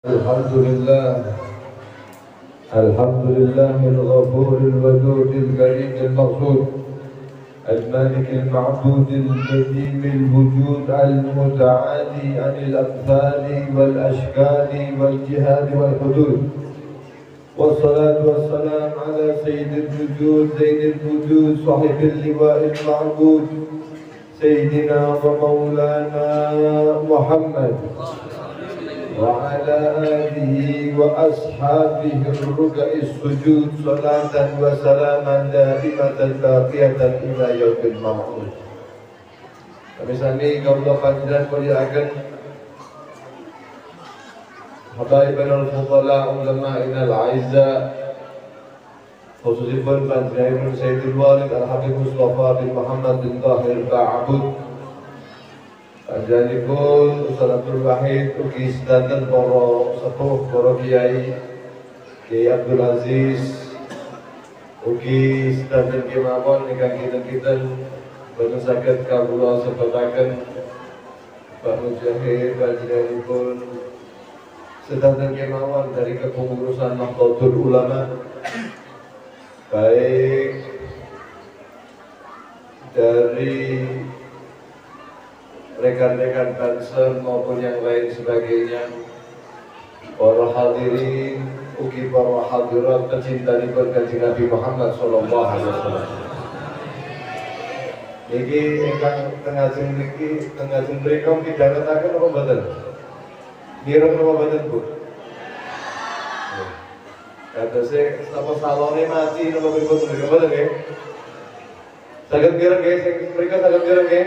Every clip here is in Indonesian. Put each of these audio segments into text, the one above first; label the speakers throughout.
Speaker 1: الحمد لله الحمد لله الغفور الودود الكريم المقصود المالك المعبود القديم الوجود المتعالي عن الأمثال والأشكال والجهاد والحدود، والصلاة والسلام على سيد الوجود زين الوجود صاحب اللواء المعبود سيدنا ومولانا محمد وعلى آله وأصحابه الركع السجود صلاة وسلاما دائمة باقية إلى يوم الموعود. Kami sami kaula panjenengan mulyakaken habaibul fudala ulama'ina al-aizza, khususipun panjenengan Sayyidul Walid Al-Habib Mustafa bin Muhammad bin Tahir Ba'abud, panjenenganipun Ustadzul Wahid ugi sedanten para sepuh, para kiai, Kiai Abdul Aziz ugi sedanten kemawon ingkang kinten-kinten boten saged kawula sebataken Pak Mujahid panjenenganipun sedanten kemawon dari kepengurusan Nahdlatul Ulama, baik dari rekan-rekan Banser maupun yang lain sebagainya, para hadirin ugi para hadirat pecintanipun Kanjeng Nabi Muhammad sallallahu alaihi wasallam. Niki ingkang tengajeng niki tengajeng mriku midhangetaken apa mboten? Mireng apa mboten, Bu? Kadose sapa salone mati napa pripun mriku mboten nggih? Saged mireng nggih sing mriku saged mireng nggih?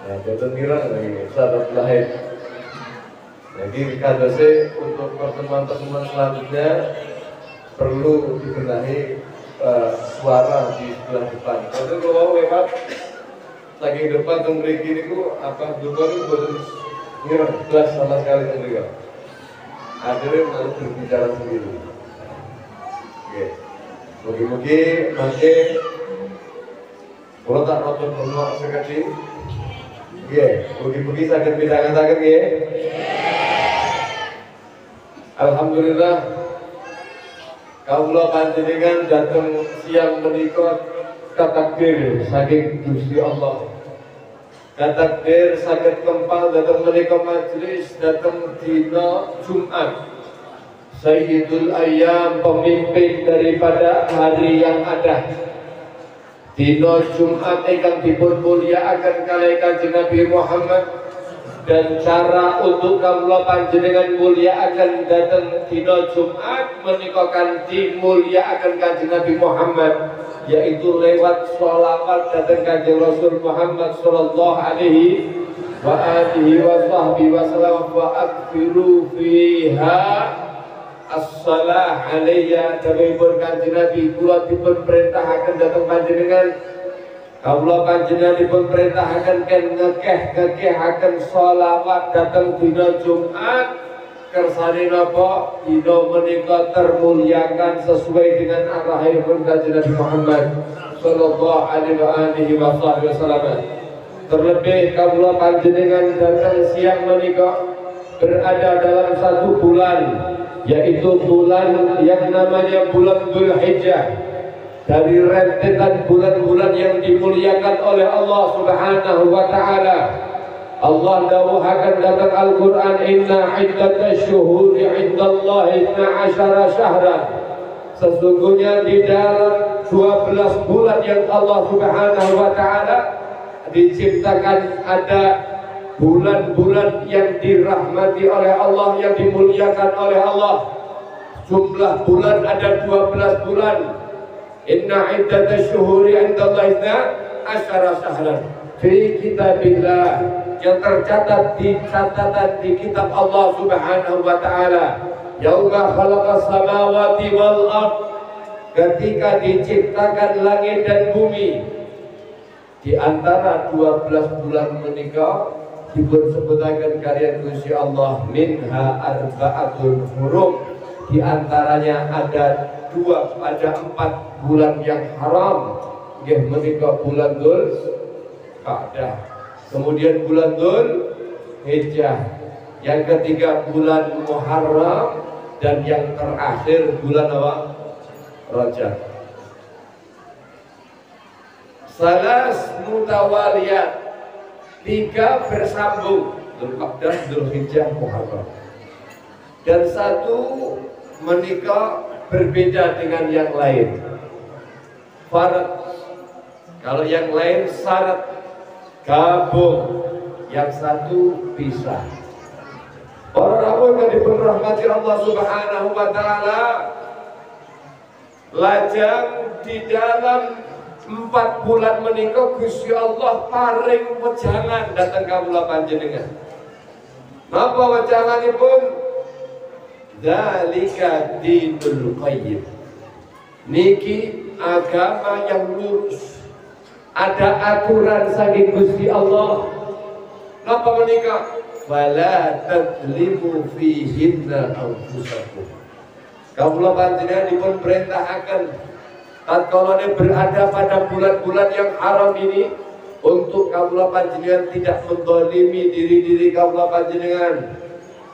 Speaker 1: Nah, boten kira lagi sahabat lahir. Jadi kadose untuk pertemuan-pertemuan selanjutnya perlu dibenahi suara di sebelah depan. Kalau kalau lewat saking depan teng mriki niku apa depan itu boten kira jelas sama sekali teng mriki. Akhirnya malah berbicara sendiri. Oke. Mugi-mugi mangke kula tak rotot ono sekecil. Mugi-mugi saged midhangetaken nggih. Alhamdulillah kawula panjenengan dateng siang menika katakdir saking Gusti Allah. Katakdir saged kempal dateng menika majelis dateng dina Jumat. Sayyidul Ayyam, pemimpin daripada hari yang ada. Dino Jumat ingkang dipun mulyakaken kalih Kanjeng Nabi Muhammad, dan cara untuk kawula panjenengan mulyakaken dhateng dina Jumat menika kanthi mulyakaken Kanjeng Nabi Muhammad, yaitu lewat sholawat dhateng Kanjeng Rasul Muhammad sallallahu alaihi wa alihi wa sahbihi wasallam, wa akfiru fiha as-salah alayya. Dawuhipun Kanjeng Nabi, kula dipun perintahaken dhateng panjenengan, kawula panjenengan dipun perintahaken ken ngekeh-ngekehaken sholawat dhateng dina Jumat kersane napa dina menika termulyakan sesuai dengan arahipun Kanjeng Nabi Muhammad sallallahu alaihi wasallam. Terlebih kawula panjenengan dhateng siang menika berada dalam satu bulan, yaitu bulan yang namanya bulan Dzulhijjah, dari rentetan bulan-bulan yang dimuliakan oleh Allah Subhanahu wa taala. Allah dawuhaken dalam Al-Qur'an, inna iddatash syuhuri 'indallahi 12 syahran. Sesungguhnya di dalam 12 bulan yang Allah Subhanahu wa taala diciptakan ada bulan-bulan yang dirahmati oleh Allah, yang dimuliakan oleh Allah. Jumlah bulan ada 12 bulan. Inna iddatash syuhuri 'indallahi 12 syahran fi kitabillah, yang tercatat di catatan di kitab Allah Subhanahu wa taala. Yauma khalaqas samawati wal ard, ketika diciptakan langit dan bumi. Di antara 12 bulan menika dipun sebutaken kalian Gusti Allah, minha arba'atul hurum, di antaranya ada 4 bulan yang haram, nggih menika bulan Dzulqa'dah, kemudian bulan Dzulhijjah, yang ketiga bulan Muharram, dan yang terakhir bulan apa? Rajab. Salas mutawaliyat, 3 bersambung, Dzulqa'dah, Dzulhijjah, Muharram. Dan 1 menikah berbeda dengan yang lain. Farad, kalau yang lain syarat gabung, yang 1 pisah. Para rawuh yang dirahmati Allah Subhanahu wa taala, lajang di dalam 4 bulan menika Gusti Allah paring wejangan datang kawula panjenengan. Napa wejanganipun? Dzalika dinul qayyim. Niki agama yang lurus. Ada aturan saking Gusti Allah. Napa menika? Fala tadlimu fihinna anfusakum. Kawula panjenengan dipun perintahaken tatkala berada pada bulan-bulan yang haram ini, untuk kawula panjenengan tidak mendolimi diri-diri kawula panjenengan.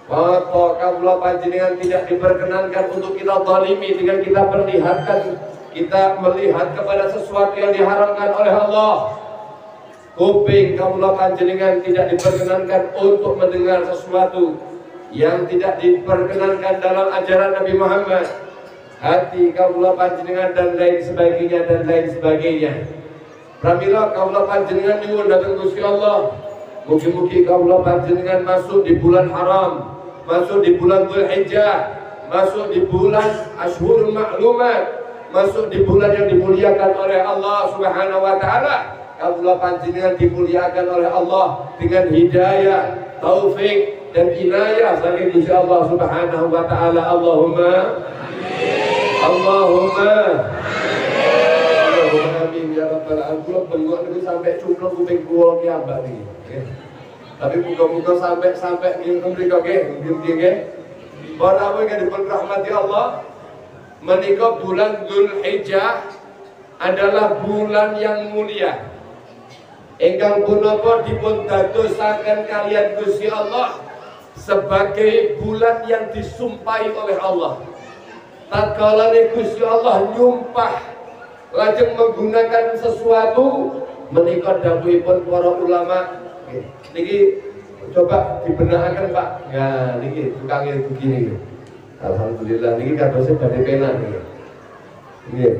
Speaker 1: Maka kawula panjenengan tidak diperkenankan untuk kita zalimi dengan kita melihat kepada sesuatu yang diharamkan oleh Allah. Kuping kawula panjenengan tidak diperkenankan untuk mendengar sesuatu yang tidak diperkenankan dalam ajaran Nabi Muhammad. Hati kawula panjenengan dan lain sebagainya. Pramila kawula panjenengan nyuwun dhateng Gusti Allah, mugi-mugi kawula panjenengan masuk di bulan haram, masuk di bulan Dzulhijjah, masuk di bulan Ashhurul Ma'lumat, masuk di bulan yang dimuliakan oleh Allah Subhanahu wa taala. Kawula panjenengan dimuliakan oleh Allah dengan hidayah, taufik dan inayah saking Gusti Allah Subhanahu wa taala. Allahumma amin. Allahumma amin ya rabbal alamin. Kula bengok niku sampai cumplung kuping kula piyambak niki. Tapi muga-muga sampai ngene mriko nggih. Para rawuh ingkang dipun rahmati Allah, menika bulan Dzulhijjah adalah bulan yang mulia. Ingkang punapa dipun dadosaken kalian Gusti Allah sebagai bulan yang disumpahi oleh Allah. Tatkala Gusti Allah nyumpah lajeng menggunakan sesuatu, menika dawuhipun para ulama. Niki coba dibenakaken Pak. Ya niki tukangnya begini. Alhamdulillah niki kadosé badhe pena niki. Nggih.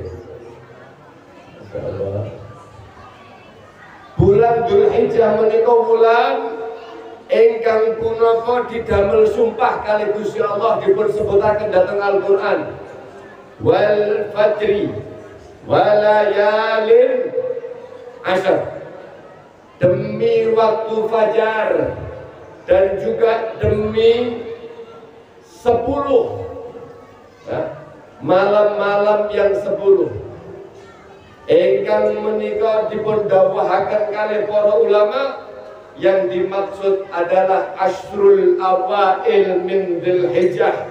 Speaker 1: Masyaallah. Bulan Dzulhijjah menika bulan ingkang punapa didamel sumpah kali Gusti Allah, dipun sebutaken dhateng Al-Qur'an. Wal fajri walayalin ashr. Demi waktu fajar dan juga demi 10 malam-malam yang 10. Ingkang menika dipun dawuhaken kalih para ulama, yang dimaksud adalah asrul awail min Dzulhijjah,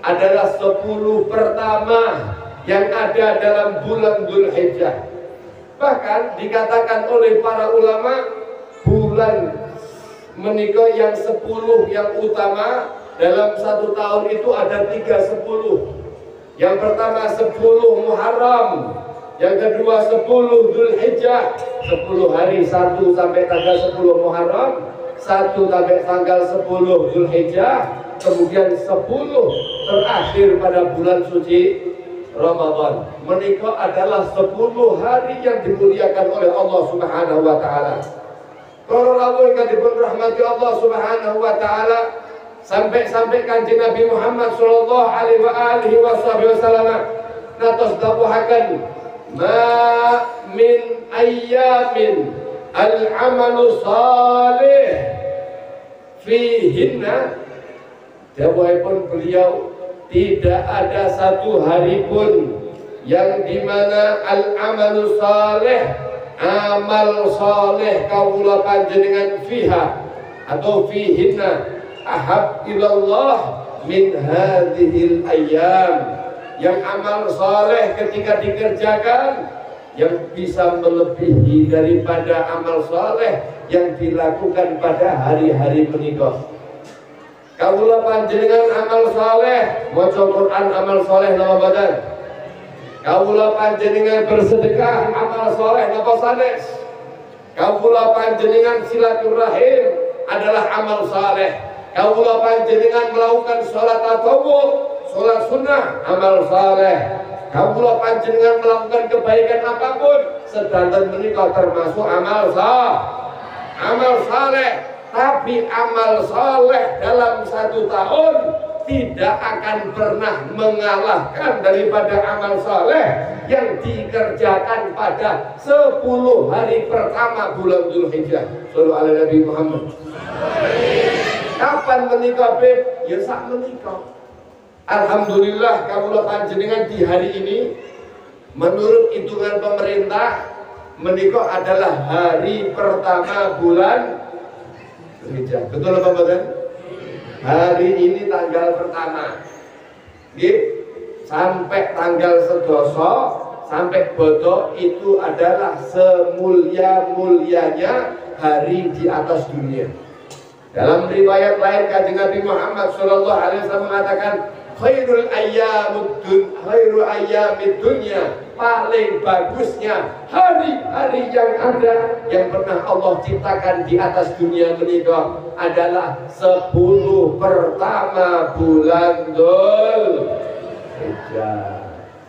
Speaker 1: adalah 10 pertama yang ada dalam bulan Dzulhijjah. Bahkan dikatakan oleh para ulama, bulan menika yang 10 yang utama dalam 1 tahun itu ada 3/10. Yang pertama 10 Muharram, yang kedua 10 Dzulhijjah, 10 hari 1 sampai tanggal 10 Muharram, 1 sampai tanggal 10 Dzulhijjah, kemudian 10 terakhir pada bulan suci Ramadan. Menika adalah 10 hari yang dimuliakan oleh Allah Subhanahu wa taala. Para rawuh ingkang dipun rahmati Allah Subhanahu wa taala, sampai Kanjeng Nabi Muhammad sallallahu alaihi wasallam natos dawuhaken, ma min ayyamin al-amalu salih fihinna, dawuhipun beliau, tidak ada 1 hari pun yang dimana al-amalu salih, amal salih kawula panjenengan fiha atau fihinna ahab ilallah min hadhil ayyam, yang amal saleh ketika dikerjakan yang bisa melebihi daripada amal saleh yang dilakukan pada hari-hari menikah. Kawula panjenengan amal saleh, maca Quran amal saleh napa boten? Kawula panjenengan bersedekah amal saleh napa sanes? Kawula panjenengan silaturahim adalah amal saleh. Kawula panjenengan melakukan salat tatawwu, salat sunnah amal saleh. Kawula panjenengan melakukan kebaikan apapun sedanten menika termasuk amal saleh. Tapi amal saleh dalam 1 tahun tidak akan pernah mengalahkan daripada amal saleh yang dikerjakan pada 10 hari pertama bulan Dzulhijjah. Shallallahu alaihi Nabi Muhammad. Kapan menikah, Beb? Ya sak menikah. Alhamdulillah kawula panjenengan di hari ini menurut hitungan pemerintah menikah adalah hari pertama bulan Dzulhijjah. Betul apa betul? Hari ini tanggal pertama. Sampai tanggal sedoso sampai bodo itu adalah semulia-mulianya hari di atas dunia. Dalam riwayat lain Kanjeng Nabi Muhammad sallallahu alaihi wasallam mengatakan khairul ayyamid dunya, paling bagusnya hari-hari yang ada yang pernah Allah ciptakan di atas dunia menika adalah 10 pertama bulan Dzulhijjah.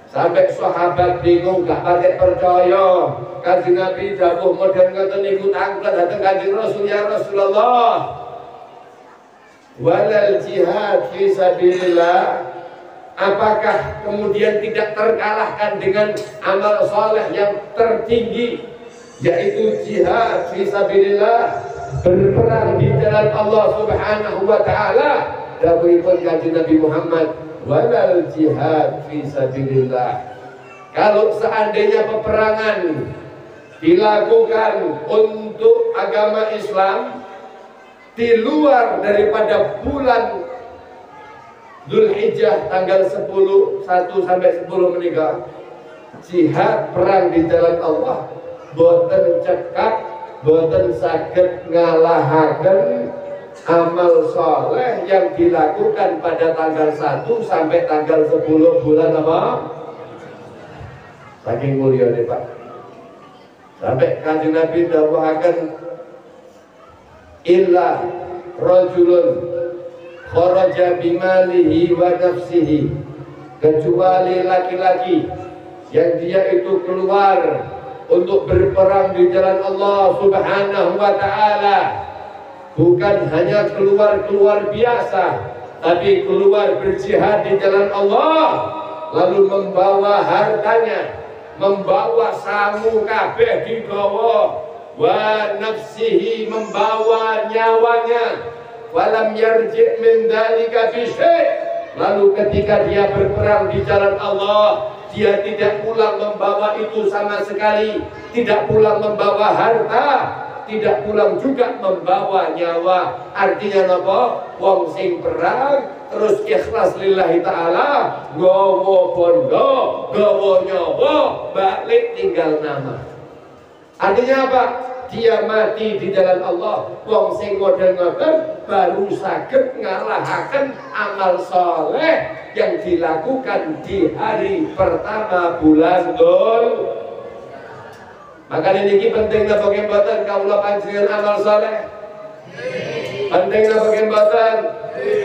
Speaker 1: Sampai sahabat bingung gak pakai percaya. Kanjeng Nabi dawuh modern ngoten niku tanglet dateng Kanjeng Rasul, ya Rasulullah, walal jihad fi sabilillah, apakah kemudian tidak terkalahkan dengan amal saleh yang tertinggi yaitu jihad fi sabilillah, berperang di jalan Allah Subhanahu wa taala? Dawuhipun Kanjeng Nabi Muhammad, walal jihad fi sabilillah, kalau seandainya peperangan dilakukan untuk agama Islam di luar daripada bulan Dzulhijjah tanggal 1 sampai 10 menikah, jihad perang di jalan Allah boten cekap, boten saged ngalahaken amal soleh yang dilakukan pada tanggal 1 sampai tanggal 10 bulan apa? Saking mulia nih Pak. Sampai Kanjeng Nabi dawuhaken illa rajulun kharaja bimalihi wa nafsihi, kecuali laki-laki yang dia itu keluar untuk berperang di jalan Allah Subhanahu wa taala, bukan hanya keluar biasa, tapi keluar berjihad di jalan Allah, lalu membawa hartanya, membawa samu kabeh digawa, wa nafsihi, membawa nyawanya, walam yarji' min dzalika bi syai', lalu ketika dia berperang di jalan Allah dia tidak pulang membawa itu sama sekali, tidak pulang membawa harta, tidak pulang juga membawa nyawa. Artinya apa? Wong sing perang terus ikhlas lillahi ta'ala, gowo bondo, gowo nyawa, balik tinggal nama. Artinya apa? Dia mati di jalan Allah. Wong sing model ngoten baru saged ngalahaken amal soleh yang dilakukan di hari pertama bulan Dzulhijjah. Maka ini penting napa kemboten kawula panjenengan amal soleh? Penting napa kemboten?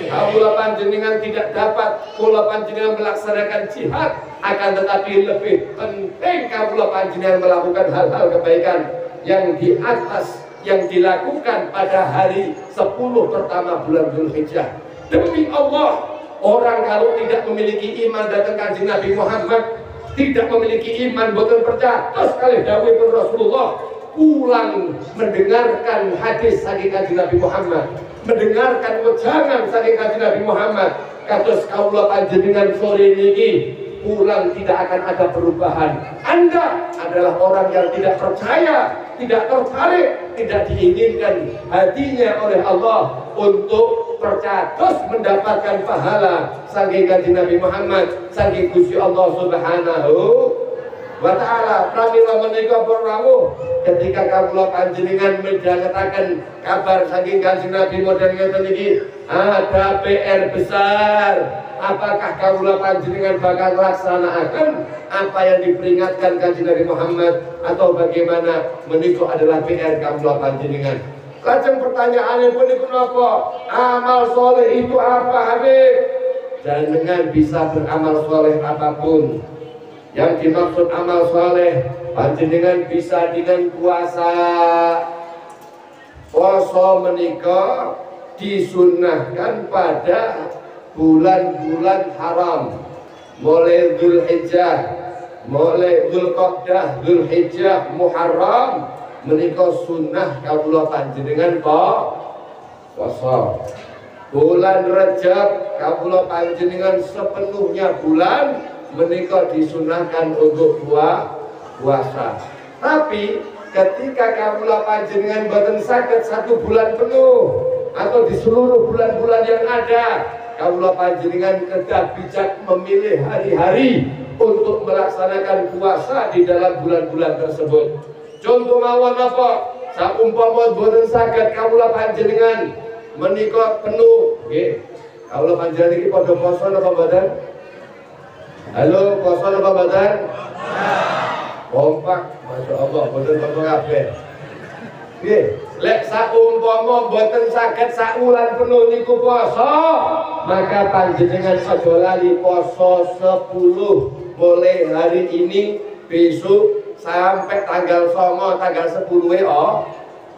Speaker 1: Kawula panjenengan tidak dapat kula panjenengan melaksanakan jihad, akan tetapi lebih penting kawula panjenengan melakukan hal-hal kebaikan yang di atas yang dilakukan pada hari 10 pertama bulan Dzulhijjah. Demi Allah, orang kalau tidak memiliki iman datang Kanjeng Nabi Muhammad, tidak memiliki iman boten percaya sekali dawuhipun Rasulullah, pulang mendengarkan hadis saking Kanjeng Nabi Muhammad, mendengarkan wejangan saking Kanjeng Nabi Muhammad, kados kawula panjenengan sore niki pulang tidak akan ada perubahan. Anda adalah orang yang tidak percaya, tidak tertarik, tidak diinginkan hatinya oleh Allah untuk percaya terus mendapatkan pahala saking Kanjeng Nabi Muhammad, saking Gusti Allah Subhanahu wa taala. Pramila menika rawuh ketika kawula panjenengan midhangetaken kabar saking Kanjeng Nabi modern ngeten iki, ada PR besar. Apakah kawula panjenengan bakal laksanakan apa yang diperingatkan kanjeng Nabi Muhammad atau bagaimana? Menika adalah PR kawula panjenengan. Lajeng pertanyaannya punika napa? Amal soleh itu apa, Habib? Jangan bisa beramal soleh apapun. Yang dimaksud amal soleh, panjenengan bisa dengan puasa. Poso menika disunnahkan pada bulan-bulan haram, mulai Dzulhijjah, mulai Dzulqa'dah, Dzulhijjah, Muharram, menika sunnah kawula panjenengan poso. Bulan Rajab kawula panjenengan sepenuhnya bulan menika disunahkan untuk puasa. Tapi ketika kawula panjenengan boten saged 1 bulan penuh atau di seluruh bulan-bulan yang ada, kawula panjenengan kedah bijak memilih hari-hari untuk melaksanakan puasa di dalam bulan-bulan tersebut. Contoh mawon apa? Saumpama boten saged kawula panjenengan menika penuh, nggih. Kawula panjenengan iki padha poso napa mboten? Halo, poso napa mboten? Kompak, Masya Allah, boten poso kabeh. Nggih, lek saumpama boten saged sak wulan penuh niku poso, maka panjenengan aja lali poso 10 mulai hari ini, besok sampai tanggal 9, tanggal 10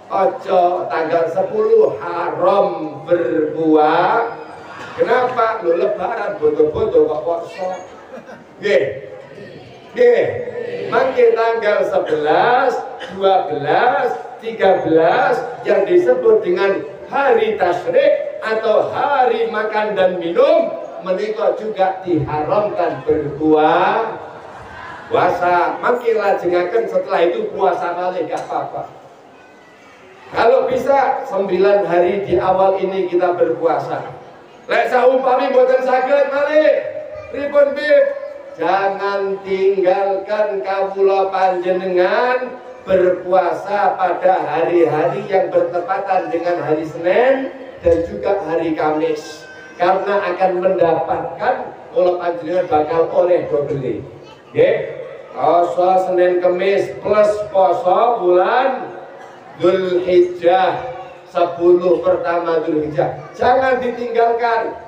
Speaker 1: ojo tanggal 10 haram berbuah. Kenapa? Lu lebaran bodoh-bodoh kok poso. Nggih. Nggih. Mangke tanggal 11, 12, 13 yang disebut dengan hari tasyrik atau hari makan dan minum, menika juga diharamkan berbuah puasa. Mangke lajengaken setelah itu puasa malih gak apa-apa. Kalau bisa 9 hari di awal ini kita berpuasa. Lek saumpami boten saged malih, pripun Bib? Jangan tinggalkan kawula panjenengan berpuasa pada hari-hari yang bertepatan dengan hari Senin dan juga hari Kamis, karena akan mendapatkan kawula panjenengan bakal oleh dobel. Nggih. Poso Senin Kamis plus poso bulan Dzulhijjah, 10 pertama Dzulhijjah. Jangan ditinggalkan.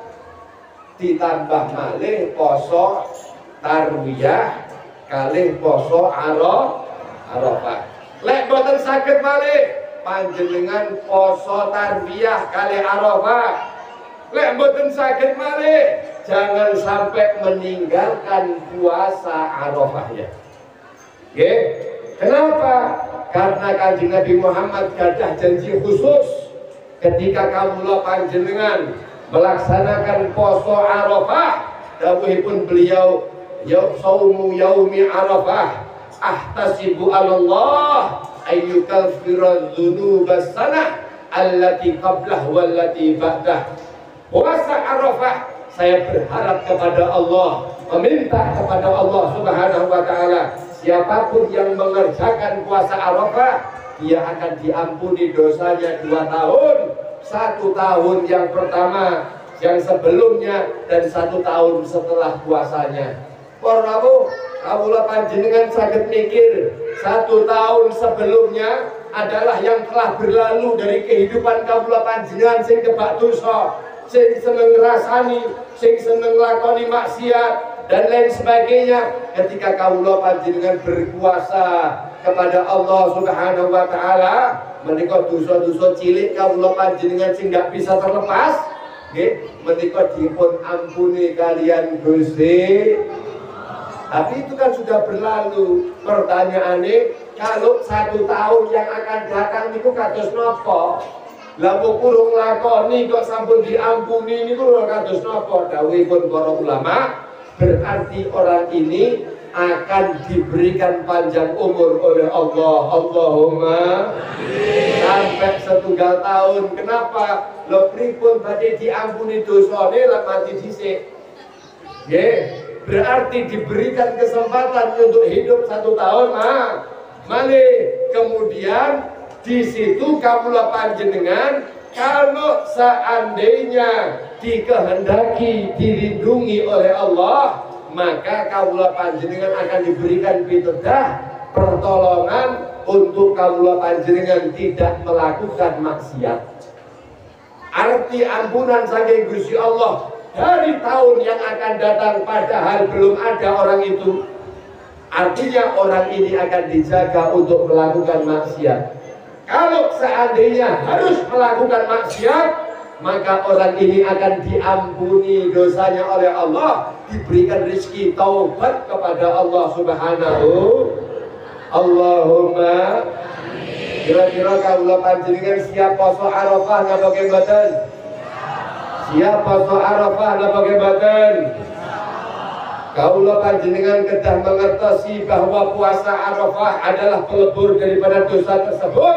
Speaker 1: Ditambah malih poso tarwiyah kalih poso Arafah. Lek boten saged malih panjenengan poso tarwiyah kalih Arafah. Lek boten saged malih jangan sampai meninggalkan puasa Arafahnya. Nggih. Kenapa? Karena kanjeng Nabi Muhammad gadah janji khusus ketika kawula panjenengan melaksanakan poso Arafah, dawuhipun beliau, saumu yaumi Arafah ahtasibu 'ala Allah ayyukaffira dzunubas sanah allati qablah wallati ba'dah. Puasa Arafah saya berharap kepada Allah, meminta kepada Allah Subhanahu wa taala, siapapun yang mengerjakan puasa Arafah, dia akan diampuni dosanya 2 tahun. 1 tahun yang pertama, yang sebelumnya, dan 1 tahun setelah puasanya. Para rawuh, kawula panjenengan saged mikir, 1 tahun sebelumnya adalah yang telah berlalu dari kehidupan kawula panjenengan sing kebak dosa, sing seneng ngrasani, sing seneng lakoni maksiat dan lain sebagainya. Ketika kawula panjenengan berpuasa kepada Allah Subhanahu wa taala, menika dosa-dosa cilik kawula panjenengan sing gak bisa terlepas, nggih, menika dipun ampuni kalian Gusti. Tapi itu kan sudah berlalu. Pertanyaannya, kalau 1 tahun yang akan datang niku kados napa? Lah kok kurung lakoni kok sampun diampuni niku lho kados napa? Dawuhipun para ulama, berarti orang ini akan diberikan panjang umur oleh Allah. Allahumma sampai 1 tahun. Kenapa? Lho pripun badhe diampuni dosane lah mati dhisik. Nggih. Berarti diberikan kesempatan untuk hidup 1 tahun, malih kemudian di situ kawula panjenengan
Speaker 2: kalau seandainya dikehendaki dilindungi oleh Allah, maka kaula panjenengan akan diberikan pitudah pertolongan untuk kaula panjenengan tidak melakukan maksiat. Arti ampunan saking Gusti Allah dari tahun yang akan datang padahal belum ada orang itu, artinya orang ini akan dijaga untuk melakukan maksiat. Kalau seandainya harus melakukan maksiat, maka orang ini akan diampuni dosanya oleh Allah, diberikan rezeki taubat kepada Allah Subhanahu. Allahumma. Kira-kira kaula panjenengan siap poso Arafah napa kemboten? Siap poso Arafah napa kemboten? Kaula panjenengan kedah mengertosi bahwa puasa Arafah adalah pelebur daripada dosa tersebut.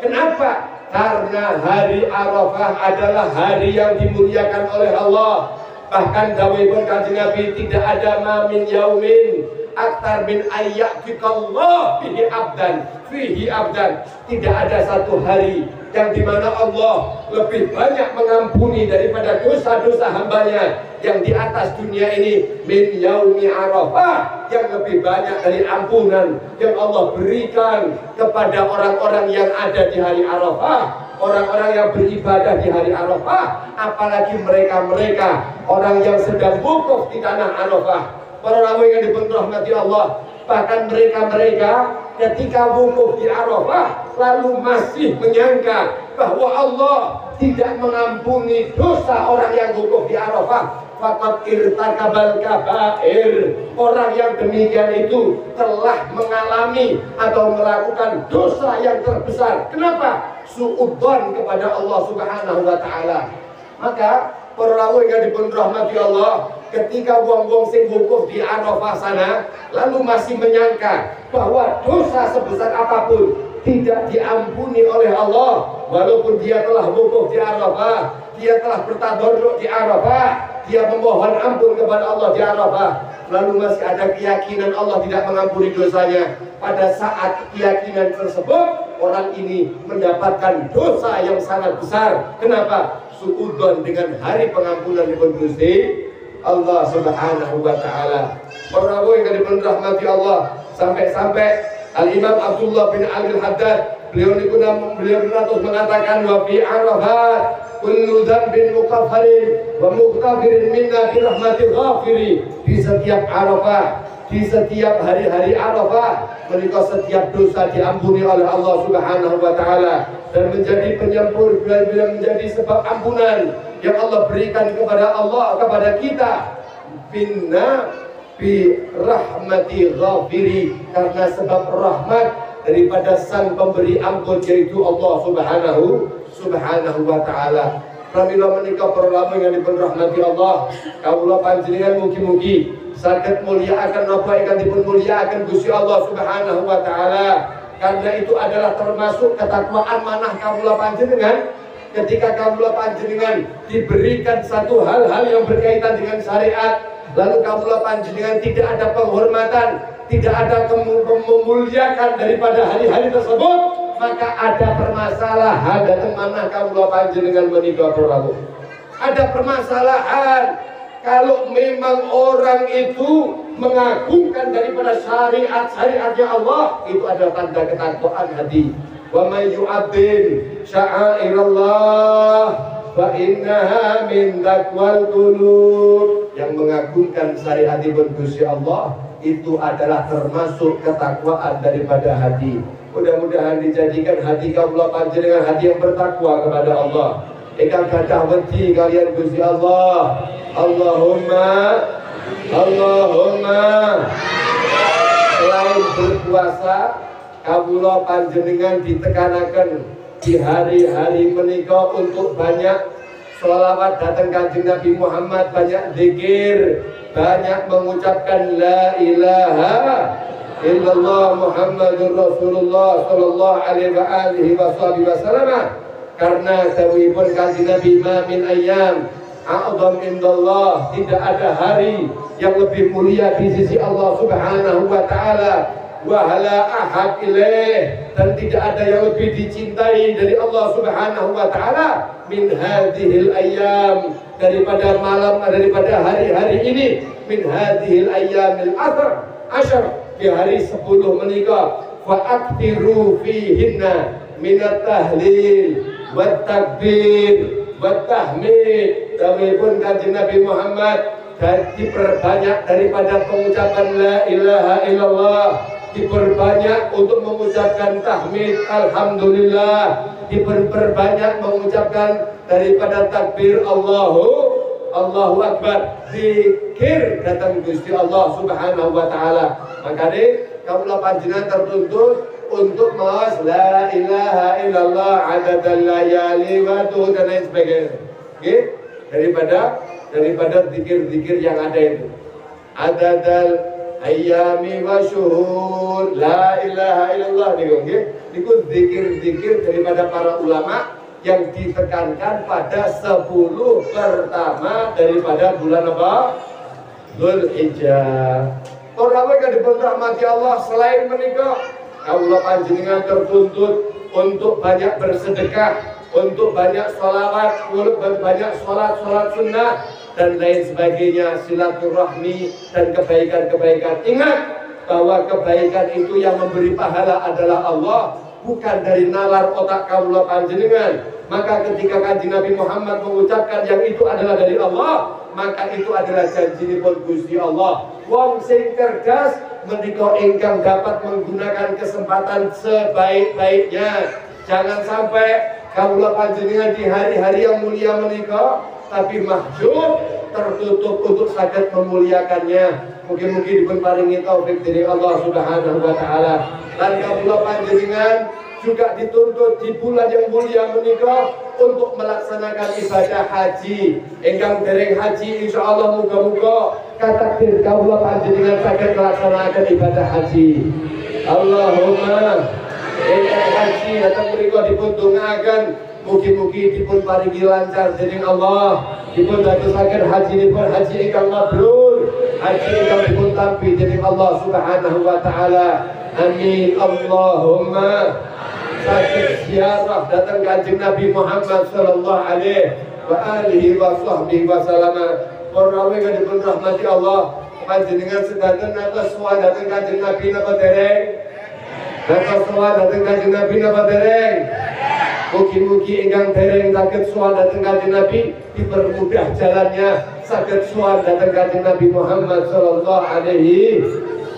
Speaker 2: Kenapa? Karena hari Arafah adalah hari yang dimuliakan oleh Allah. Bahkan dawuhipun Kanjeng Nabi, tidak ada mamin yaumin aktar min ayyakikallah fihi abdan. Tidak ada satu hari yang dimana Allah lebih banyak mengampuni daripada dosa-dosa hambanya yang di atas dunia ini, min yaumi Arafah, yang lebih banyak dari ampunan yang Allah berikan kepada orang-orang yang ada di hari Arafah, orang-orang yang beribadah di hari Arafah, apalagi mereka-mereka orang yang sedang wukuf di tanah Arafah. Para rawuh yang dirahmati Allah, bahkan mereka-mereka ketika wukuf di Arafah lalu masih menyangka bahwa Allah tidak mengampuni dosa orang yang wukuf di Arafah, faqad irtakabal kabair. Orang yang demikian itu telah mengalami atau melakukan dosa yang terbesar. Kenapa? Suudzon kepada Allah Subhanahu wa taala. Maka para rawuh yang dirahmati Allah, ketika wong-wong sing wukuf di Arafah sana lalu masih menyangka bahwa dosa sebesar apapun tidak diampuni oleh Allah, walaupun dia telah wukuf di Arafah, dia telah bertadarruk di Arafah, dia memohon ampun kepada Allah di Arafah, lalu masih ada keyakinan Allah tidak mengampuni dosanya. Pada saat keyakinan tersebut, orang ini mendapatkan dosa yang sangat besar. Kenapa? Suudzon dengan hari pengampunan di Gusti Allah Subhanahu wa taala. Para rawuh yang dirahmati Allah, sampai-sampai Al-Imam Abdullah bin Al-Haddad beliau terus mengatakan, wa fi Arafat kullu dzambin mukaffarin wa mughtafirin minna bi rahmatil ghafiri. Di setiap Arafah, di setiap hari-hari Arafah, menika setiap dosa diampuni oleh Allah Subhanahu wa taala dan menjadi penyempur, menjadi sebab ampunan yang Allah berikan kepada kita. Binna bi rahmati ghafiri, karena sebab rahmat daripada sang pemberi ampun, yaitu Allah Subhanahu wa taala. Pramila menika para rawuh yang dirahmati Allah, kawula panjenengan mugi-mugi saged mulyakaken napa ingkang dipun mulyakaken Gusti Allah Subhanahu wa taala. Karena itu adalah termasuk ketakwaan manah kawula panjenengan. Ketika kawula panjenengan diberikan satu hal-hal yang berkaitan dengan syariat, lalu kawula panjenengan tidak ada penghormatan, tidak ada memuliakan daripada hari-hari tersebut, maka ada permasalahan datang manah kawula panjenengan menika para rawuh. Ada permasalahan kalau memang orang itu mengagungkan daripada syariat-syariatnya Allah, itu adalah tanda ketakwaan hati. Wa may yu'azzim sya'airallah fa innaha min taqwal qulub. Yang mengagungkan syariat Gusti Allah itu adalah termasuk ketakwaan daripada hati. Mudah-mudahan dijadikan hati kawula panjenengan hati yang bertakwa kepada Allah. Ingkang gadah wedi kalian Gusti Allah. Allahumma selain berpuasa, kawula panjenengan ditekanaken di hari-hari menika untuk banyak sholawat datang Kanjeng Nabi Muhammad, banyak zikir, banyak mengucapkan la ilaha illallah Muhammadur Rasulullah sallallahu alaihi wasallam. Karena dawuhipun Kanjeng Nabi, ma min ayyam a'zam indallah, tidak ada hari yang lebih mulia di sisi Allah Subhanahu wa taala wa hala ahad ilaih, dan tidak ada yang lebih dicintai dari Allah Subhanahu wa taala min hadhil ayyam, daripada hari-hari ini, min hadhil ayyamil ashar, di hari 10 menikah, fa aktiru fihinna minat tahlil wat takbir wat tahmid. Dawuhipun Kanjeng Nabi Muhammad, diperbanyak daripada pengucapan la ilaha illallah, diperbanyak untuk mengucapkan tahmid alhamdulillah, diperbanyak mengucapkan daripada takbir Allahu Akbar, zikir datang Gusti Allah Subhanahu wa taala. Makanya kaula panjenengan tertuntut untuk mawas la ilaha illallah adadal layali wa dan lain sebagainya. Oke? Daripada zikir-zikir yang ada itu. Adadal ayyami wa syuhur la ilaha illallah niku nggih. Niku zikir-zikir daripada para ulama yang ditekankan pada 10 pertama daripada bulan apa? Dzulhijjah. Orang yang dipun rahmati Allah, selain menikah, kaula panjenengan tertuntut untuk banyak bersedekah, untuk banyak sholawat, untuk banyak sholat sunnah dan lain sebagainya, silaturahmi dan kebaikan-kebaikan. Ingat bahwa kebaikan itu yang memberi pahala adalah Allah, bukan dari nalar otak kaula panjenengan. Maka ketika Kanjeng Nabi Muhammad mengucapkan yang itu adalah dari Allah, maka itu adalah janjinipun Gusti Allah. Wong sing cerdas menika ingkang dapat menggunakan kesempatan sebaik-baiknya. Jangan sampai kaula panjenengan di hari-hari yang mulia menika tapi mahjub, tertutup untuk saged memuliakannya. Mungkin-mungkin dipun paringi taufik dari Allah Subhanahu wa taala. Lan kaula panjenengan juga dituntut di bulan yang mulia menika untuk melaksanakan ibadah haji. Ingkang dereng haji insyaallah muga-muga katakdir kaula panjenengan saged melaksanakan ibadah haji. Allahumma ingkang haji datang mriku dipun dongaaken mugi-mugi dipun paringi lancar dening Allah, dipun dadosaken hajinipun haji ingkang mabrur, haji ingkang dipun tampi dening Allah Subhanahu wa taala. Amin Allahumma. Sakit ziarah datang Kanjeng Nabi Muhammad sallallahu alaihi wa alihi wa sahbihi wa sallam. Para yang dipun rahmati Allah, panjenengan sedanten atas sowan datang Kanjeng Nabi napa dereng? Atas sowan datang Kanjeng Nabi napa dereng? Mugi-mugi ingkang dereng saged sowan datang Kanjeng Nabi dipermudah jalannya, saged sowan datang Kanjeng Nabi Muhammad sallallahu alaihi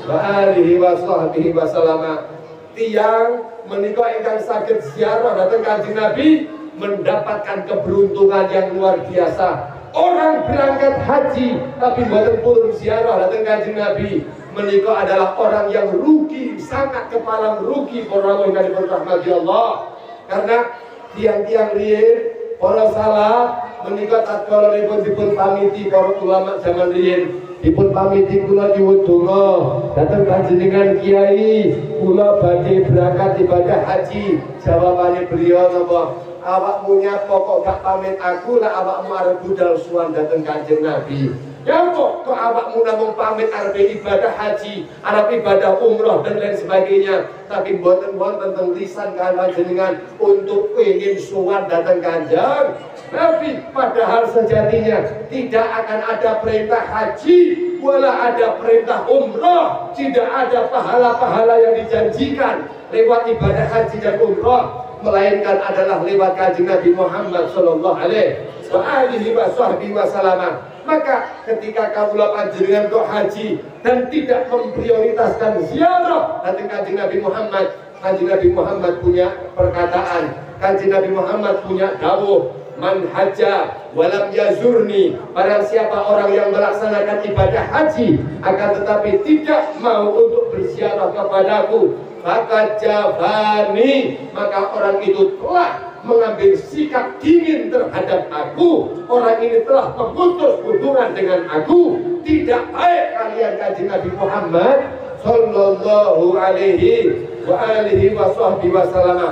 Speaker 2: wa alihi wa sahbihi wa sallam. Tiang menikah ingkang saged ziarah datang Kanjeng Nabi mendapatkan keberuntungan yang luar biasa. Orang berangkat haji tapi mboten purun ziarah datang Kanjeng Nabi menikah adalah orang yang rugi, sangat kepala rugi para ingkang dirahmati Allah. Karena tiang-tiang riyin para salaf menikah tatkala dipun pamiti para ulama zaman riyin, dipun pamiti kula nyuwun donga dhateng panjenengan kiai, kula badhe berangkat ibadah haji. Jawabane beliau napa? Awakmu nyapa kok gak pamit aku, lah awakmu arep budal sowan dhateng Kanjeng Nabi. Ya kok awakmu namung pamit arep ibadah haji, arep ibadah umroh dan lain sebagainya, tapi mboten wonten teng lisan panjenengan untuk ingin sowan dhateng Kanjeng Nabi. Padahal sejatinya tidak akan ada perintah haji wala ada perintah umroh, tidak ada pahala-pahala yang dijanjikan lewat ibadah haji dan umroh, melainkan adalah lewat Kanjeng Nabi Muhammad sallallahu alaihi wasallam. Maka ketika kaula panjenengan kok haji dan tidak memprioritaskan ziarah datang Kanjeng Nabi Muhammad, Kanjeng Nabi Muhammad punya perkataan, Kanjeng Nabi Muhammad punya dawuh, man hajja walam yazurni, barang siapa orang yang melaksanakan ibadah haji akan tetapi tidak mau untuk berziarah kepadaku, maka jafani, maka orang itu telah mengambil sikap dingin terhadap aku, orang ini telah memutus hubungan dengan aku. Tidak baik kalian Kanjeng Nabi Muhammad sallallahu alaihi wa alihi wasallam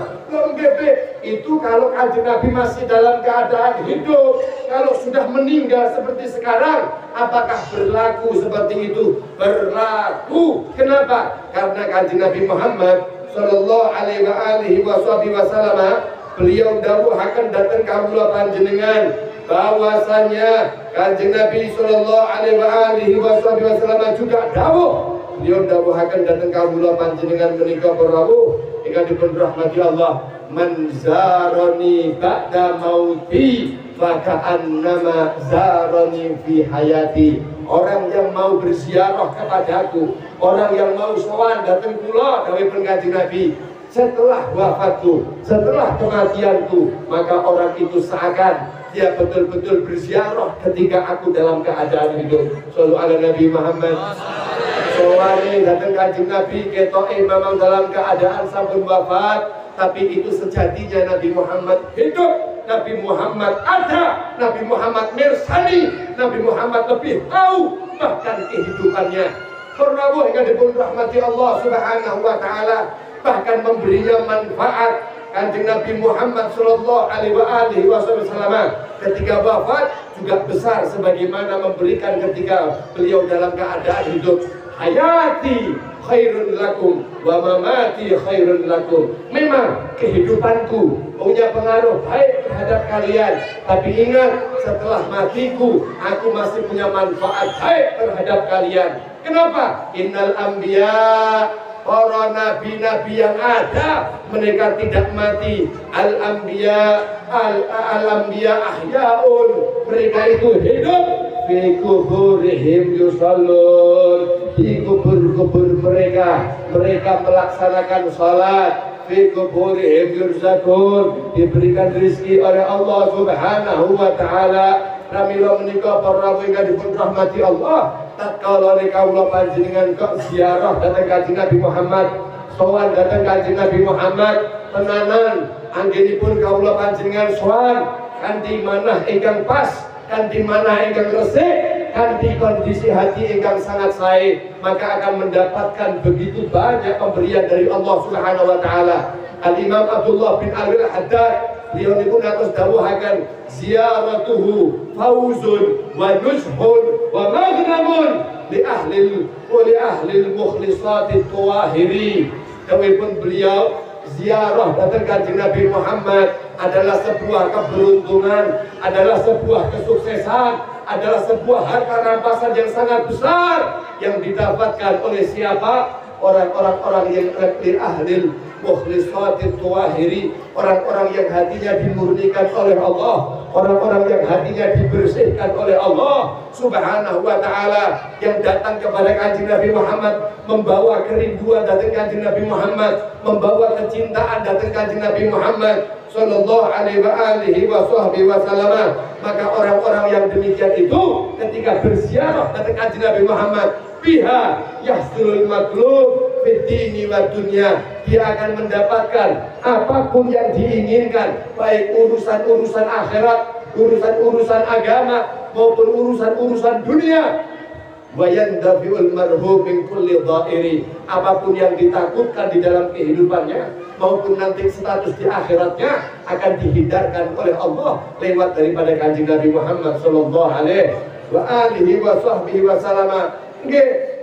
Speaker 2: Itu kalau kanjeng Nabi masih dalam keadaan hidup. Kalau sudah meninggal seperti sekarang, apakah berlaku seperti itu? Berlaku. Kenapa? Karena kanjeng Nabi Muhammad sallallahu alaihi wasallam beliau dawuh akan datang kawula panjenengan bahwasanya kanjeng Nabi sallallahu alaihi wasallam juga dawuh. Beliau dawuh akan datang kawula panjenengan menika rawuh ingkang dipun rahmati Allah, man zarani ba'da mauti faka'annama zarani fi hayati. Orang yang mau berziarah kepadaku, orang yang mau sowan datang kula dawuhipun kanjeng Nabi setelah wafatku, setelah kematianku, maka orang itu seakan dia betul-betul berziarah ketika aku dalam keadaan hidup. Shallallahu ala Nabi Muhammad. Sowane datang kanjeng Nabi ketoke memang dalam keadaan sampun wafat, tapi itu sejatinya Nabi Muhammad hidup. Nabi Muhammad ada, Nabi Muhammad mirsani, Nabi Muhammad lebih tahu bahkan kehidupannya. Rawuh yang dipun rahmati Allah Subhanahu wa taala, bahkan memberinya manfaat. Kanjeng Nabi Muhammad sallallahu alaihi wasallam ketika wafat juga besar sebagaimana memberikan ketika beliau dalam keadaan hidup. Hayati khairun lakum wa mamati khairun lakum. Memang kehidupanku punya pengaruh baik terhadap kalian, tapi ingat setelah matiku aku masih punya manfaat baik terhadap kalian. Kenapa? Innal anbiya, para nabi-nabi yang ada mereka tidak mati. Al-anbiya ahyaun, mereka itu hidup. Fi kuburihim yusallun, di kubur-kubur mereka melaksanakan salat. Fi kuburihim yurzakun, diberikan rezeki oleh Allah Subhanahu wa taala. Pramila menika para rawuh ingkang dipun rahmati Allah, tatkala kawula panjenengan kok ziarah dhateng Kanjeng Nabi Muhammad, sowan dhateng Kanjeng Nabi Muhammad, tenanan anggenipun kawula panjenengan sowan kanthi manah ingkang pas, kanthi manah ingkang resik, kanthi kondisi hati ingkang sangat sae, maka akan mendapatkan begitu banyak pemberian dari Allah Subhanahu wa taala. Al-Imam Abdullah bin Al-Haddad beliau pun atas dawuhaken ziyaratuhu fauzun wa nushun wa maghnamun li ahli mukhlisati tuwahiri. Dawuhipun beliau, ziarah datang Kanjeng Nabi Muhammad adalah sebuah keberuntungan, adalah sebuah kesuksesan, adalah sebuah harta rampasan yang sangat besar yang didapatkan oleh siapa? Orang-orang yang ahli mukhlisati tuwahiri, orang-orang yang hatinya dimurnikan oleh Allah, orang-orang yang hatinya dibersihkan oleh Allah Subhanahu wa taala, yang datang kepada Kanjeng Nabi Muhammad membawa kerinduan datang Kanjeng Nabi Muhammad, membawa kecintaan datang Kanjeng Nabi Muhammad sallallahu alaihi wasallam. Maka orang-orang yang demikian itu ketika berziarah datang Kanjeng Nabi Muhammad, biha yahsulul matlub fid dini wa dunya, dia akan mendapatkan apapun yang diinginkan, baik urusan-urusan akhirat, urusan-urusan agama maupun urusan-urusan dunia. Wa yandafi'ul marhum min kulli dhairi, apapun yang ditakutkan di dalam kehidupannya maupun nanti status di akhiratnya akan dihindarkan oleh Allah lewat daripada Kanjeng Nabi Muhammad sallallahu alaihi wasallam.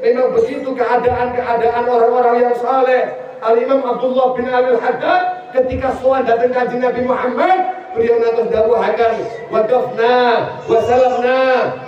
Speaker 2: Memang begitu keadaan orang-orang yang saleh. Al-Imam Abdullah bin Al-Haddad ketika sowan datang Kanjeng Nabi Muhammad, beliau natos dawuhaken wadafna wa salamna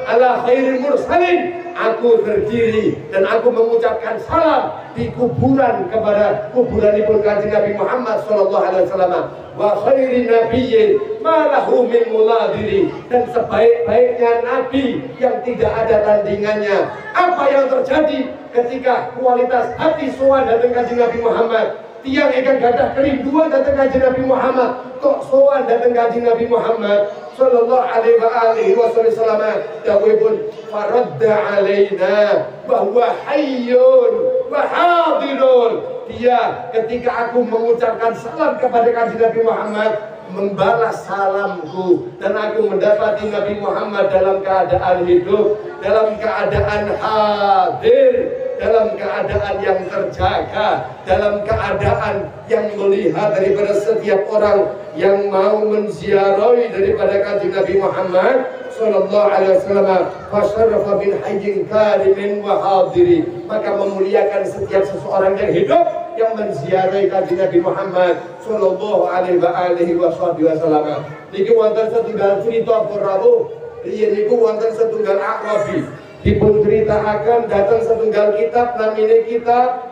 Speaker 2: ala khairil mursalin, aku berdiri dan aku mengucapkan salam di kuburan kepada kuburanipun Kanjeng Nabi Muhammad sallallahu alaihi wasallam. Wa khairin nabiyyin ma lahu min muladiri, dan sebaik-baiknya nabi yang tidak ada tandingannya. Apa yang terjadi ketika kualitas hati sowan datang Kanjeng Nabi Muhammad? Tiang ingkang gadah kerinduan datang Kanjeng Nabi Muhammad kok sowan datang Kanjeng Nabi Muhammad sallallahu alaihi wasallam, dawuhipun faradda alaina wa huwa hayyun wa hadirun. Dia ketika aku mengucapkan salam kepada Kanjeng Nabi Muhammad membalas salamku, dan aku mendapati Nabi Muhammad dalam keadaan hidup, dalam keadaan hadir, dalam keadaan yang terjaga, dalam keadaan yang melihat daripada setiap orang yang mau menziarahi daripada kanjeng Nabi Muhammad sallallahu alaihi wasallam, fasyarafa bin hayyin karimin wa hadiri, maka memuliakan setiap seseorang yang hidup yang menziarahi kanjeng Nabi Muhammad sallallahu alaihi wasallam. Niki wonten setunggal cerita para rawuh, riyen niku wonten setunggal Arabi dipun critakaken datang setunggal kitab namine kitab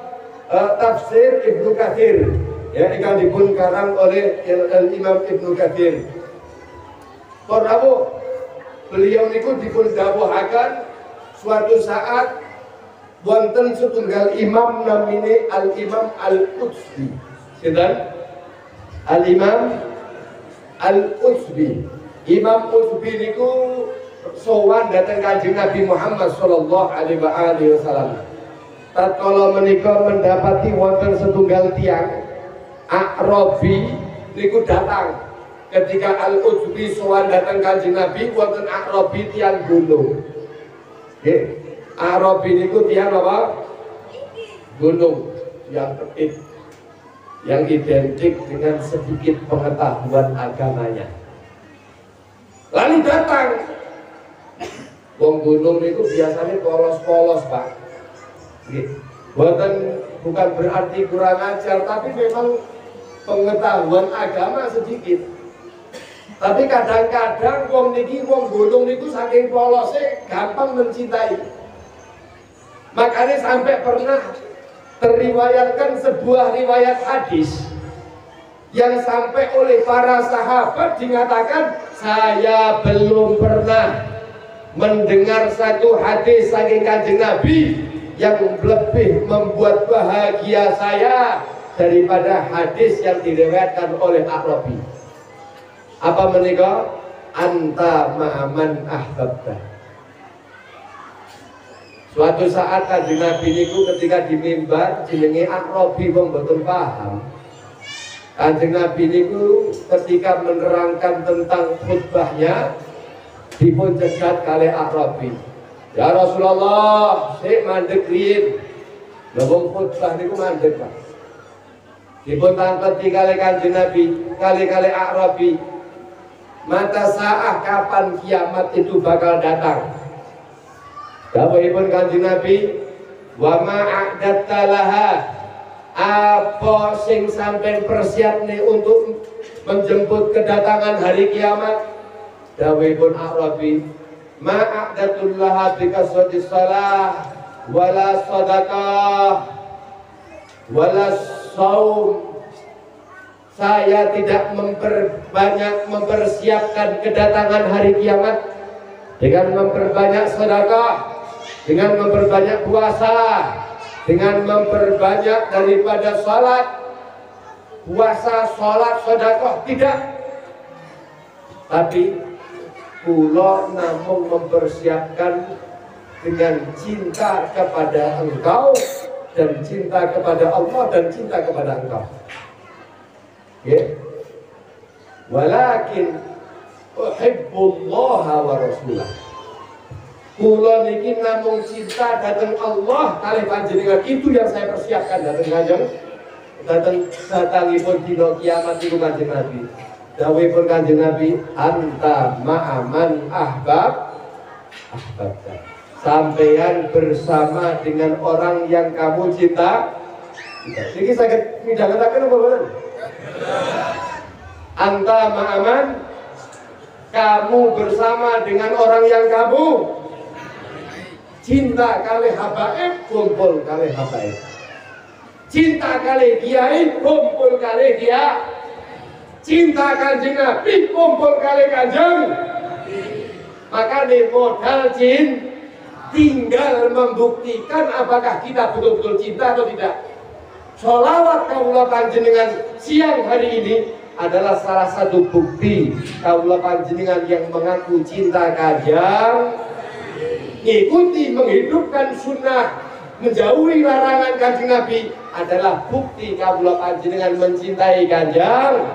Speaker 2: tafsir Ibnu Katsir, ya, ingkang dipun karang oleh Imam Ibnu Katsir. Para rawuh, beliau niku dipun dawuhaken suatu saat wonten setunggal imam namine Al-Imam Al-Utsbi. Sinten? Al-Imam Al-Utsbi. Imam Utsbi niku sowan datang kanjeng Nabi Muhammad sallallahu alaihi wasallam. Tatkala menika mendapati wonten setunggal tiang Arabi niku datang. Ketika Al-Utsbi sowan datang kanjeng Nabi, wonten Arabi tiang gunung. Nggih. Arabi niku tiang apa? Gunung yang tertib, yang identik dengan sedikit pengetahuan agamanya. Lalu datang wong gunung itu biasanya polos-polos, Pak. Bukan berarti kurang ajar, tapi memang pengetahuan agama sedikit. Tapi kadang-kadang wong gunung niku saking polosnya gampang mencintai. Makanya sampai pernah teriwayatkan sebuah riwayat hadis yang sampai oleh para sahabat dinyatakan, saya belum pernah mendengar satu hadis saking kanjeng Nabi yang lebih membuat bahagia saya daripada hadis yang diriwayatkan oleh Arabi. Apa menika? Anta ma'aman ahbabta. Suatu saat kanjeng Nabi niku ketika di mimbar jenenge Arabi wong boten paham. Kanjeng Nabi niku ketika menerangkan tentang khutbahnya dipun cegat kalih Arabi. Ya Rasulullah, sik mandek riyin. Lha wong khutbah niku mandek, Pak. Dipun tangketi kalih kanjeng Nabi, kalih Arabi. Mata saah kapan kiamat itu bakal datang? Dawuhipun kanjeng Nabi, wa ma a'datta laha, apa sing sampean persiapne untuk menjemput kedatangan hari kiamat? Dawuhipun Arabi, ma a'datul laha bikasrati shalah wala sadaqah wala shaum. Saya tidak mempersiapkan kedatangan hari kiamat dengan memperbanyak sedekah, dengan memperbanyak puasa, dengan memperbanyak daripada salat, puasa, salat, sedekah, tidak. Tapi kula namung mempersiapkan dengan cinta kepada engkau dan cinta kepada Allah dan cinta kepada engkau. Ya. Walakin uhibbullaha wa rasulah. Kula niki namung cinta dhateng Allah kalih panjenengan, itu yang saya persiapkan dhateng kanjeng datangipun dina kiamat niku kanjeng Nabi. Dawuhipun kanjeng Nabi, anta ma'aman ahbabta. Sampeyan bersama dengan orang yang kamu cinta. Niki saged midhangetaken apa mboten? Anta ma'aman, kamu bersama dengan orang yang kamu cinta kalih habaib, kumpul kalih habaib. Cinta kalih kiai, kumpul kalih kiai. Cinta kanjeng Nabi, kumpul kalih kanjeng. Maka nih modal tinggal membuktikan apakah kita betul-betul cinta atau tidak. Sholawat kaula panjenengan siang hari ini adalah salah satu bukti kaula panjenengan yang mengaku cinta kanjeng, ikuti menghidupkan sunnah, menjauhi larangan kanjeng Nabi adalah bukti kaula panjenengan mencintai kanjeng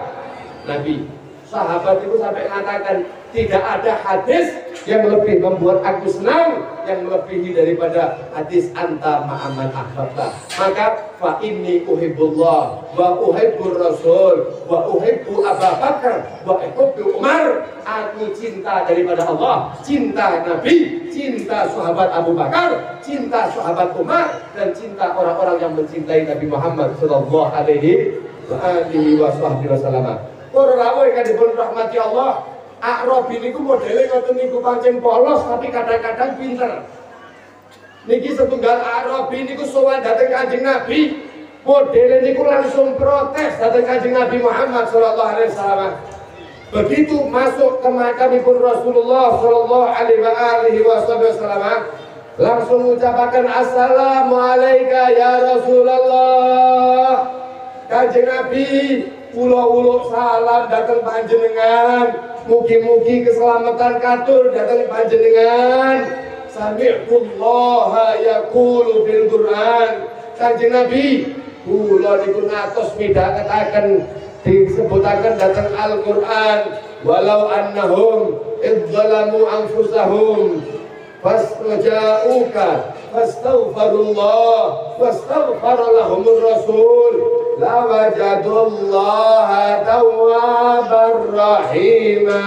Speaker 2: Nabi. Sahabat itu sampai mengatakan, tidak ada hadis yang lebih membuat aku senang yang melebihi daripada hadis anta ma'aman ahbabta. Maka fa inni uhibbullah wa uhibbur rasul wa uhibbu Abu Bakar wa uhibbu Umar. Aku cinta daripada Allah, cinta Nabi, cinta sahabat Abu Bakar, cinta sahabat Umar, dan cinta orang-orang yang mencintai Nabi Muhammad sallallahu alaihi wasallam. Para rawuh ingkang dipun rahmati Allah, Arabi niku modele ngoten niku pancen polos tapi kadang-kadang pinter. Niki setunggal Arabi niku sowan dhateng Kanjeng Nabi, modele niku langsung protes dhateng Kanjeng Nabi Muhammad sallallahu alaihi wasallam. Begitu masuk ke makamipun Rasulullah sallallahu alaihi wasallam, langsung mengucapkan assalamualaikum ya Rasulullah. Kanjeng Nabi ulo-ulo salam datang panjenengan. Mugi-mugi keselamatan katur datang panjenengan. Sami'tullaha yaqulu fil Qur'an. Kanjeng Nabi kula niku ngatos midhangetaken disebutaken datang Al-Qur'an, walau annahum idzalamu anfusahum fastaja'uka fastaghfirullah wastaghfara lahumur rasul lawajadullaha tawwabar rahima.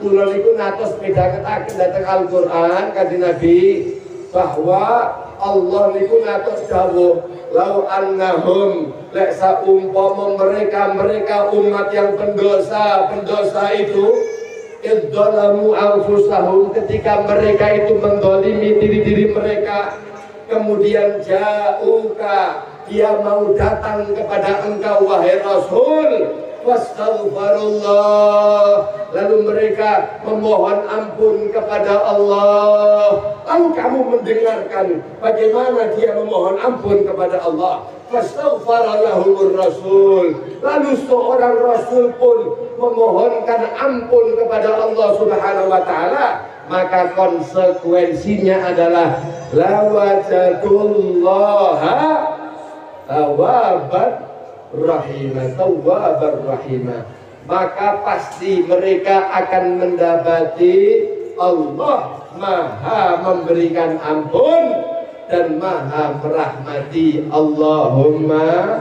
Speaker 2: Kula niku natos midhangetaken dhateng Al-Qur'an Kanjeng Nabi bahwa Allah niku natos dawuh lau annahum lek saumpama mereka umat yang pendosa itu idzalamu anfusahum, ketika mereka itu mendolimi diri mereka, kemudian ja'uka, dia mau datang kepada engkau wahai Rasul, wastaghfirullah, lalu mereka memohon ampun kepada Allah, lalu kamu mendengarkan bagaimana dia memohon ampun kepada Allah. Fastaghfarallahumur rasul, lalu seorang rasul pun memohonkan ampun kepada Allah Subhanahu wa taala, maka konsekuensinya adalah lawajadullaha tawwabar rahimah, maka pasti mereka akan mendapati Allah maha memberikan ampun dan maha merahmati. Allahumma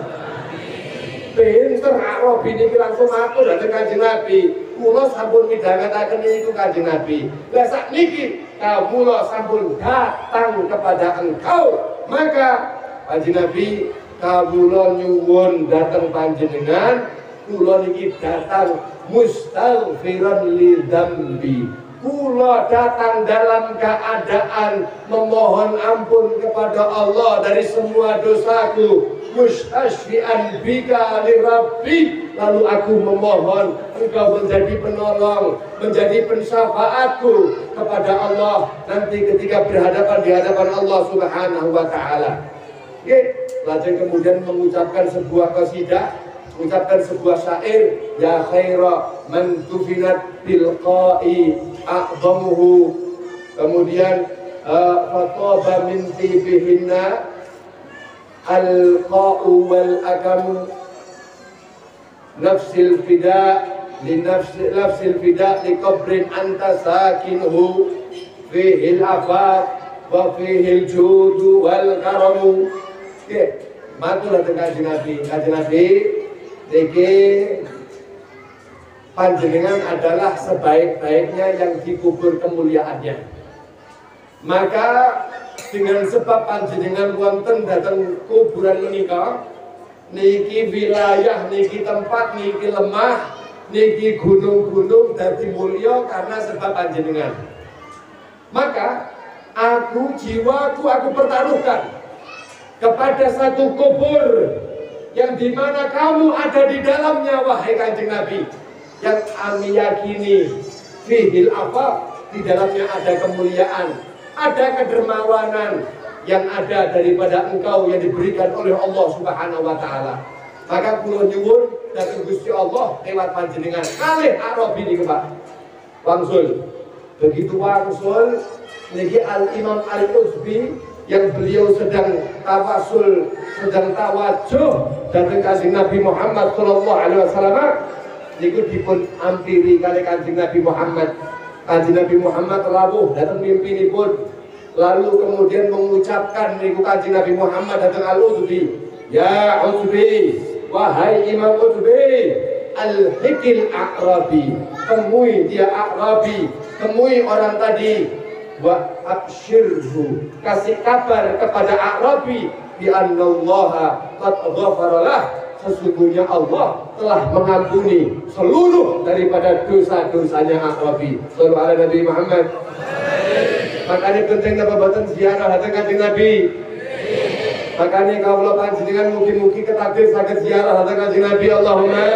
Speaker 2: pinter Arabi niki langsung matur dhateng Kanjeng Nabi. Kula sampun midhangetaken niku Kanjeng Nabi. Lah sakniki kawula sampun datang kepada engkau, maka Kanjeng Nabi kawula nyuwun dhateng panjenengan, kula niki datang mustaghfiran li dzambi. Kula datang dalam keadaan memohon ampun kepada Allah dari semua dosaku. Mustasyian bika li Rabbi, lalu aku memohon engkau menjadi penolong, menjadi pensyafaatku kepada Allah nanti ketika berhadapan di hadapan Allah Subhanahu wa taala. Lajeng kemudian mengucapkan sebuah qasidah, mengucapkan sebuah syair, ya khaira man tufinat bil qa'i a'zamuhu, kemudian fataba min tibihinna al-qa'u wal akamu nafsil fida li nafsil fida li qabrin anta sakinuhu fihi al-afaq wa fihi al-judu wal karamu. Matur dhateng Kanjeng Nabi niki panjenengan adalah sebaik-baiknya yang dikubur kemuliaannya. Maka dengan sebab panjenengan wonten dhateng kuburan menika, niki wilayah, niki tempat, niki lemah, niki gunung-gunung dadi mulya karena sebab panjenengan. Maka jiwaku aku pertaruhkan kepada satu kubur yang dimana kamu ada di dalamnya wahai Kanjeng Nabi, yang kami yakini fihil afaf, di dalamnya ada kemuliaan, ada kedermawanan yang ada daripada engkau yang diberikan oleh Allah Subhanahu wa taala. Maka kula nyuwun dhateng Gusti Allah lewat panjenengan kalih Arabi niki Pak. Wangsul. Begitu wangsul niki Al-Imam Al-Utsbi yang beliau sedang tawasul, sedang tawajuh dhateng Kanjeng Nabi Muhammad sallallahu alaihi wasallam, niku dipun ampiri kali Kanjeng Nabi Muhammad. Kanjeng Nabi Muhammad rawuh datang mimpinipun, lalu kemudian mengucapkan niku Kanjeng Nabi Muhammad datang al-Utbi, ya Utbi, wahai Imam Utbi, al-hikil a'rabi, temui dia A'rabi, temui orang tadi, wa absyirhu, kasih kabar kepada A'rabi bi annallaha qad ghafaralah, sesungguhnya Allah telah mengampuni seluruh daripada dosa-dosanya A'rabi. Sallu ala Nabi Muhammad. Makanya penting napa boten ziarah datang Kanjeng Nabi. Makanya kawula panjenengan mugi-mugi ketakdir saged ziarah datang Kanjeng Nabi. Allahumma.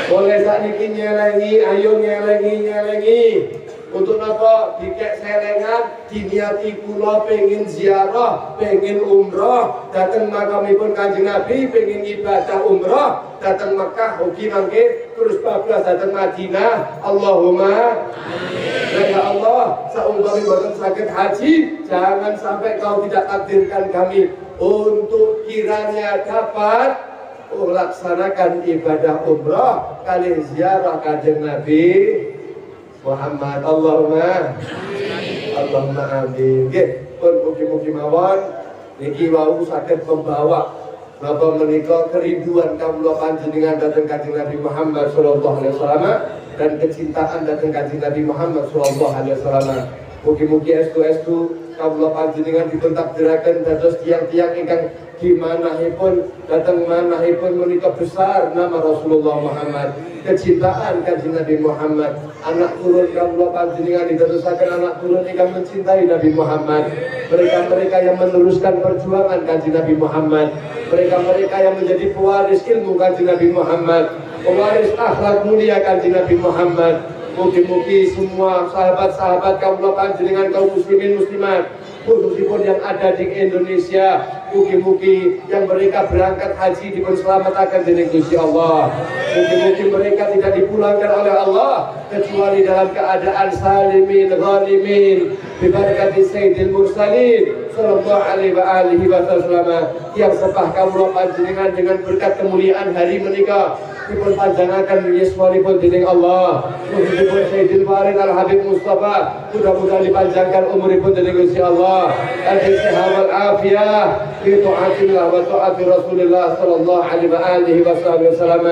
Speaker 2: Boleh sakniki nyelengi, ayo nyelengi. Untuk napa dikek selengan diniati kula pengin ziarah, pengin umrah dateng makamipun Kanjeng Nabi, pengin ibadah umrah dateng Mekah ugi mangke terus bablas dateng Madinah. Allahumma amin. Ya Allah, saumpami boten saged haji, jangan sampai kau tidak takdirkan kami untuk kiranya dapat melaksanakan ibadah umrah kali ziarah Kanjeng Nabi Muhammad. Allahumma amin. Nggih, pun mugi-mugi mawon niki wau saged membawa napa menika kerinduan kawula panjenengan dhateng Kanjeng Nabi Muhammad sallallahu alaihi wasallam dan kecintaan dhateng Kanjeng Nabi Muhammad sallallahu alaihi wasallam. Mugi-mugi estu-estu kawula panjenengan dipuntakdiraken dados tiyang-tiyang ingkang dimanahipun datang manahipun menika besar nama Rasulullah Muhammad, kecintaan Kanjeng Nabi Muhammad, anak turun kawula panjenengan didadosaken anak turun ingkang mencintai Nabi Muhammad, mereka-mereka yang meneruskan perjuangan Kanjeng Nabi Muhammad, mereka-mereka yang menjadi pewaris ilmu Kanjeng Nabi Muhammad, pewaris akhlak mulia Kanjeng Nabi Muhammad. Mugi-mugi semua sahabat-sahabat kawula panjenengan kaum muslimin muslimat khususipun yang ada di Indonesia, mugi-mugi yang mereka berangkat haji dipun selamataken dening Gusti Allah. Mugi-mugi mereka tidak dipulangkan oleh Allah kecuali dalam keadaan salimin ghanimin bi barakati sayyidil mursalin sallallahu alaihi wasallam. Yang sepah kawula panjenengan dengan berkat kemuliaan hari menika dipun panjangaken yuswanipun dening Allah. Mugi-mugi Sayyidil Farid Al Habib Mustafa mudah-mudahan dipanjangkan umuripun dening Gusti Allah. Al-sehat wal afiyah fi taatillah wa taati Rasulillah sallallahu alaihi wasallam.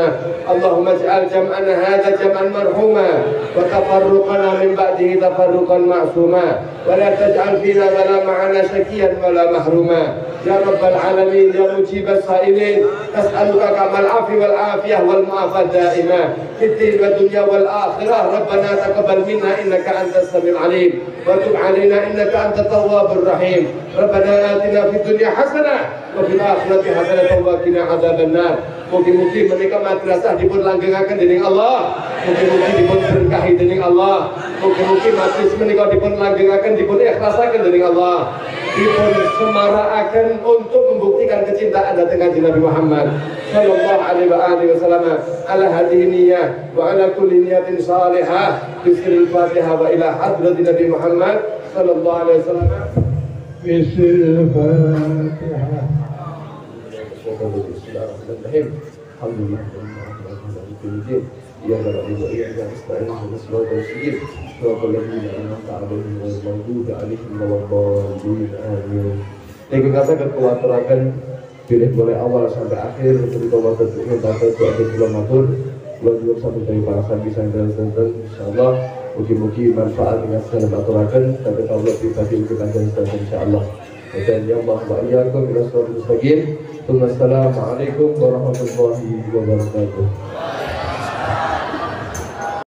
Speaker 2: Allahumma ij'al jam'ana hadza jam'an marhuma wa tafarruqana min ba'dihi tafarruqan ma'suma wa la taj'al fina wa la ma'ana syaqiyan wa la mahruma. Ya Rabbal Alamin, ya Mujibas Sa'ilin, nas'aluka kamal afi wal afiyah wal mu'afat daimah fid din wad dunya wal akhirah. Rabbana taqabbal minna innaka antas samiul alim wa tub alaina innaka antat tawwabur rahim. Rabbana atina fid dunya hasanah wa fil akhirati hasanah wa qina adzabannar. Mugi-mugi menika madrasah dipun langgengaken dening Allah, mugi-mugi dipun berkahi dening Allah, mugi-mugi majelis menika dipun langgengaken dipun ikhlasaken dening Allah, dipun semaraaken untuk membuktikan kecintaan dhateng Kanjeng Nabi Muhammad sallallahu alaihi wasallam ala hadhihi niyyah wa ala kulli niyatin salihah bismil Fatihah wa ila hadratin Nabi Muhammad sallallahu alaihi wasallam bismil Fatihah. Bismillahirrahmanirrahim. Alhamdulillah. Ya Rabbi wa iyyaka nasta'in ihdinas siratal mustaqim siratal ladzina an'amta 'alaihim ghairil maghdubi 'alaihim waladdallin. Amin. Niki kasaged kuwaturaken pilih boleh awal sampai akhir ketika waktu itu dapat doa kula matur kula nyuwun sampun dari para sabi santen insyaallah mugi-mugi manfaat dengan segala aturaken sampai kawula pribadi ugi panjenengan insyaallah. Dan ya Allah wa iyyakum ila siratal mustaqim. Assalamualaikum warahmatullahi wabarakatuh.